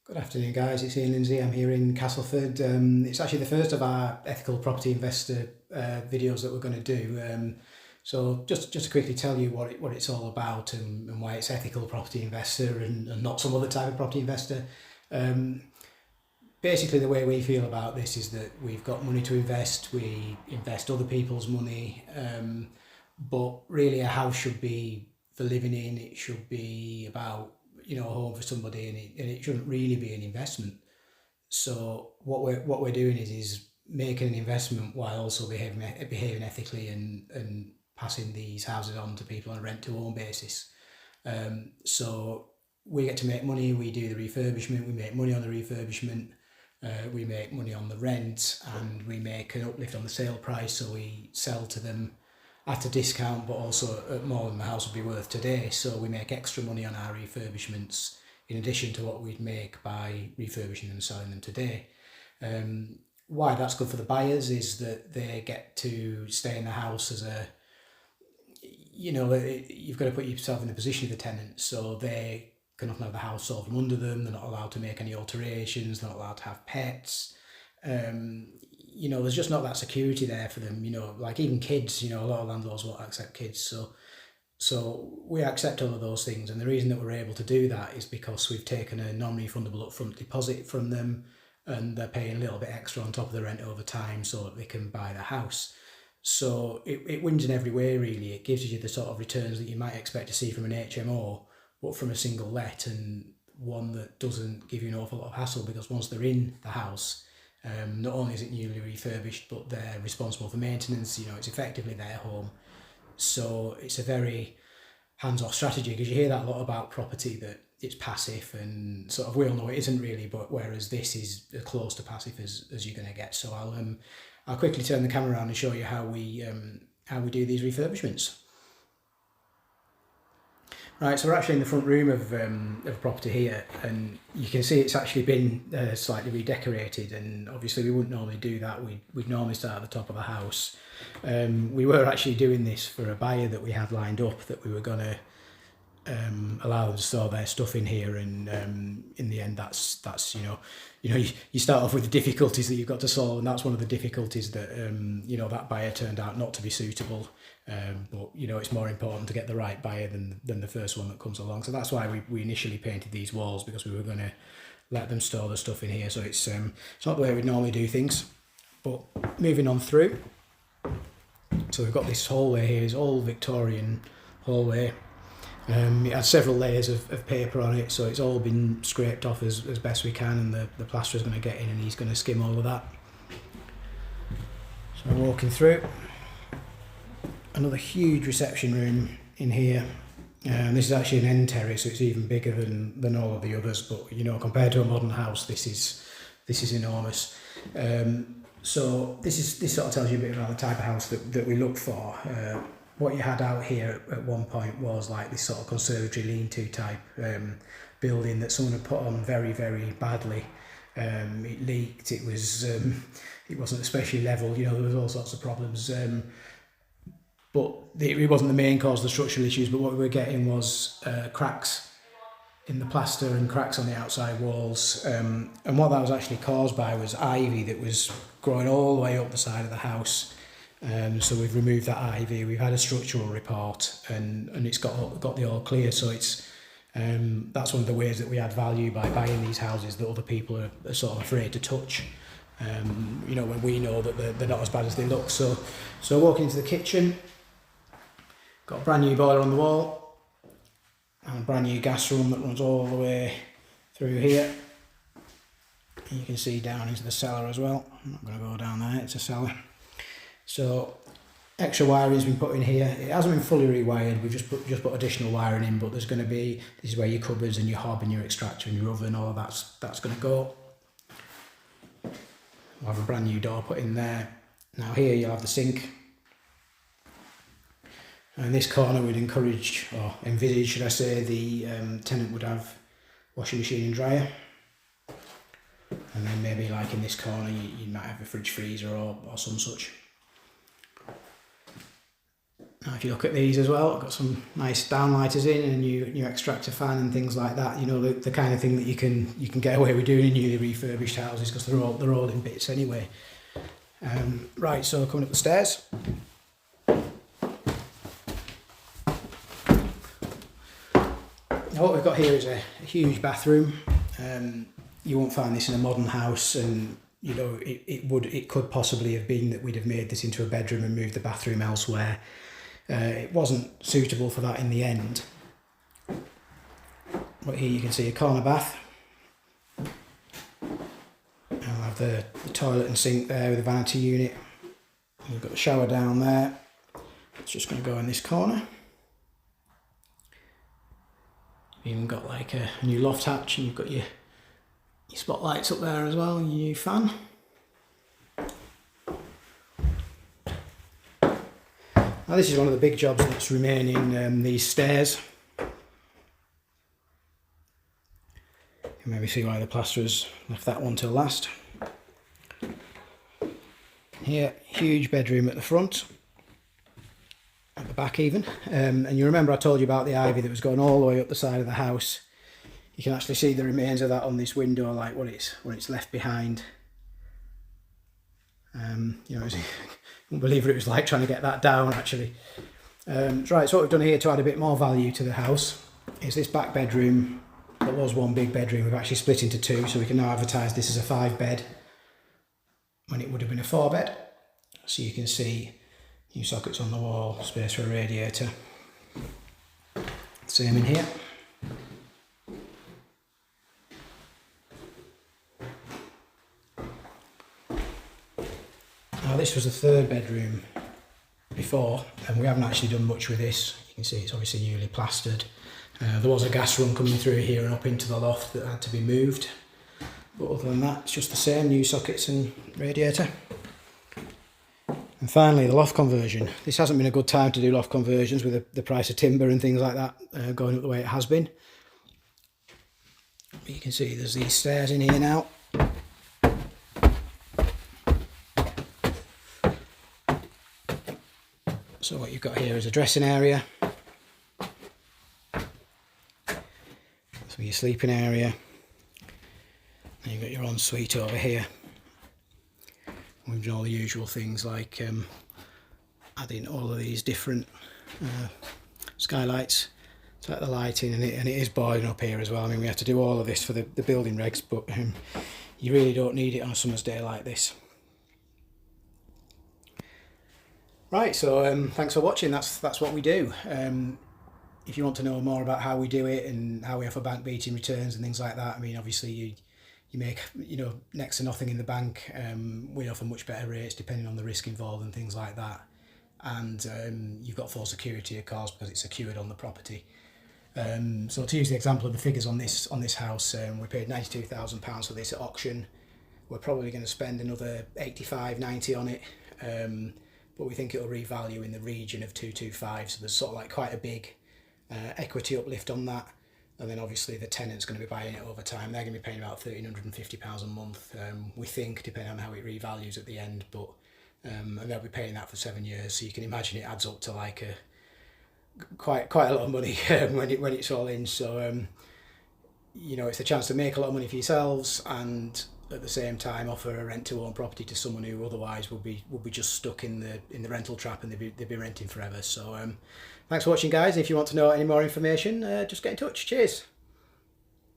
Good afternoon, guys. It's Ian Lindsay. I'm here in Castleford. It's actually the first of our ethical property investor videos that we're going to do. So just to quickly tell you what it's all about and why it's ethical property investor and not some other type of property investor. Um, Basically, the way we feel about this is that we've got money to invest. We invest other people's money, but really a house should be for living in. It should be about a home for somebody, and it shouldn't really be an investment. So what we're doing is making an investment while also behaving ethically and passing these houses on to people on a rent to own basis. So we get to make money. We do the refurbishment. We make money on the refurbishment. We make money on the rent, and we make an uplift on the sale price. So we sell to them at a discount, but also at more than the house would be worth today. So we make extra money on our refurbishments in addition to what we'd make by refurbishing them and selling them today. Why that's good for the buyers is that they get to stay in the house as a, you've got to put yourself in the position of the tenant, so they can often have the house sold from under them. They're not allowed to make any alterations. They're not allowed to have pets. There's just not that security there for them. Like even kids. A lot of landlords won't accept kids. So we accept all of those things, and the reason that we're able to do that is because we've taken a non-refundable upfront deposit from them, and they're paying a little bit extra on top of the rent over time so that they can buy the house. So it wins in every way, really. It gives you the sort of returns that you might expect to see from an HMO, but from a single let, and one that doesn't give you an awful lot of hassle, because once they're in the house, not only is it newly refurbished, but they're responsible for maintenance. It's effectively their home. So it's a very hands-off strategy, because you hear that a lot about property, that it's passive, and sort of we all know it isn't really, but whereas this is as close to passive as you're going to get. So I'll quickly turn the camera around and show you how we do these refurbishments. Right, so we're actually in the front room of a property here, and you can see it's actually been slightly redecorated, and obviously we wouldn't normally do that. We'd normally start at the top of the house. We were actually doing this for a buyer that we had lined up, that we were going to allow them to store their stuff in here, and in the end that's you start off with the difficulties that you've got to solve, and that's one of the difficulties that that buyer turned out not to be suitable. But it's more important to get the right buyer than the first one that comes along. So that's why we initially painted these walls, because we were going to let them store the stuff in here. So it's not the way we normally do things. But moving on through, so we've got this hallway here. It's all Victorian hallway. It has several layers of paper on it, so it's all been scraped off as best we can, and the plasterer's going to get in and he's going to skim all of that. So we're walking through. Another huge reception room in here. This is actually an end terrace, so it's even bigger than all of the others, but compared to a modern house, this is enormous. So this sort of tells you a bit about the type of house that we look for. What you had out here at one point was like this sort of conservatory lean-to type building that someone had put on very, very badly. It leaked. It wasn't especially level. There was all sorts of problems. But it wasn't the main cause of the structural issues. But what we were getting was cracks in the plaster and cracks on the outside walls. And what that was actually caused by was ivy that was growing all the way up the side of the house. So we've removed that ivy. We've had a structural report, and it's got the all clear. So it's that's one of the ways that we add value by buying these houses that other people are sort of afraid to touch. When we know that they're not as bad as they look. So walking into the kitchen, got a brand new boiler on the wall, and a brand new gas room that runs all the way through here. And you can see down into the cellar as well. I'm not going to go down there. It's a cellar. So extra wiring's been put in here. It hasn't been fully rewired. We've just put additional wiring in, but there's going to be, this is where your cupboards and your hob and your extractor and your oven, all of that's going to go. We'll have a brand new door put in there. Now here you'll have the sink. And in this corner we'd encourage, or envisage should I say, the tenant would have washing machine and dryer. And then maybe like in this corner you might have a fridge freezer or some such. Now, if you look at these as well, I've got some nice downlighters in and a new extractor fan and things like that. You know, the kind of thing that you can get away with doing in newly refurbished houses, because they're all in bits anyway. Right, so coming up the stairs. Now what we've got here is a huge bathroom. You won't find this in a modern house, and you know it could possibly have been that we'd have made this into a bedroom and moved the bathroom elsewhere. It wasn't suitable for that in the end. But here you can see a corner bath. I'll have the toilet and sink there with a vanity unit. We've got the shower down there. It's just going to go in this corner. You've even got like a new loft hatch, and you've got your spotlights up there as well, and your new fan. Now this is one of the big jobs that's remaining, these stairs. You can maybe see why the plasterers left that one till last. Here, huge bedroom at the front, at the back even, and you remember I told you about the ivy that was going all the way up the side of the house. You can actually see the remains of that on this window, like what it's left behind. You know, I couldn't believe what it was like trying to get that down actually. Right, so what we've done here to add a bit more value to the house is this back bedroom. That was one big bedroom, we've actually split into two, so we can now advertise this as a 5-bed when it would have been a 4-bed. So you can see new sockets on the wall, space for a radiator. Same in here. Now this was the 3rd bedroom before, and we haven't actually done much with this. You can see it's obviously newly plastered. There was a gas run coming through here and up into the loft that had to be moved. But other than that, it's just the same, new sockets and radiator. And finally, the loft conversion. This hasn't been a good time to do loft conversions with the price of timber and things like that going up the way it has been. But you can see there's these stairs in here now. So what you've got here is a dressing area. So your sleeping area. And you've got your ensuite over here. We've done all the usual things like adding all of these different skylights to let the lighting, and it is boiling up here as well. I mean, we have to do all of this for the building regs, but you really don't need it on a summer's day like this. Right, so thanks for watching. That's what we do. If you want to know more about how we do it and how we offer bank beating returns and things like that, I mean, obviously you make, you know, next to nothing in the bank. We offer much better rates depending on the risk involved and things like that. And you've got full security, of course, because it's secured on the property. So to use the example of the figures on this house, we paid £92,000 for this at auction. We're probably going to spend another 85, 90 on it. But we think it'll revalue in the region of 225, so there's sort of like quite a big equity uplift on that. And then obviously the tenant's going to be buying it over time. They're going to be paying about £1,350 a month, we think, depending on how it revalues at the end. But and they'll be paying that for 7 years, so you can imagine it adds up to like quite a lot of money when it's all in. So you know, it's a chance to make a lot of money for yourselves, and at the same time offer a rent to own property to someone who otherwise would be just stuck in the rental trap, and they'd be renting forever. So thanks for watching, guys. If you want to know any more information, just get in touch. Cheers.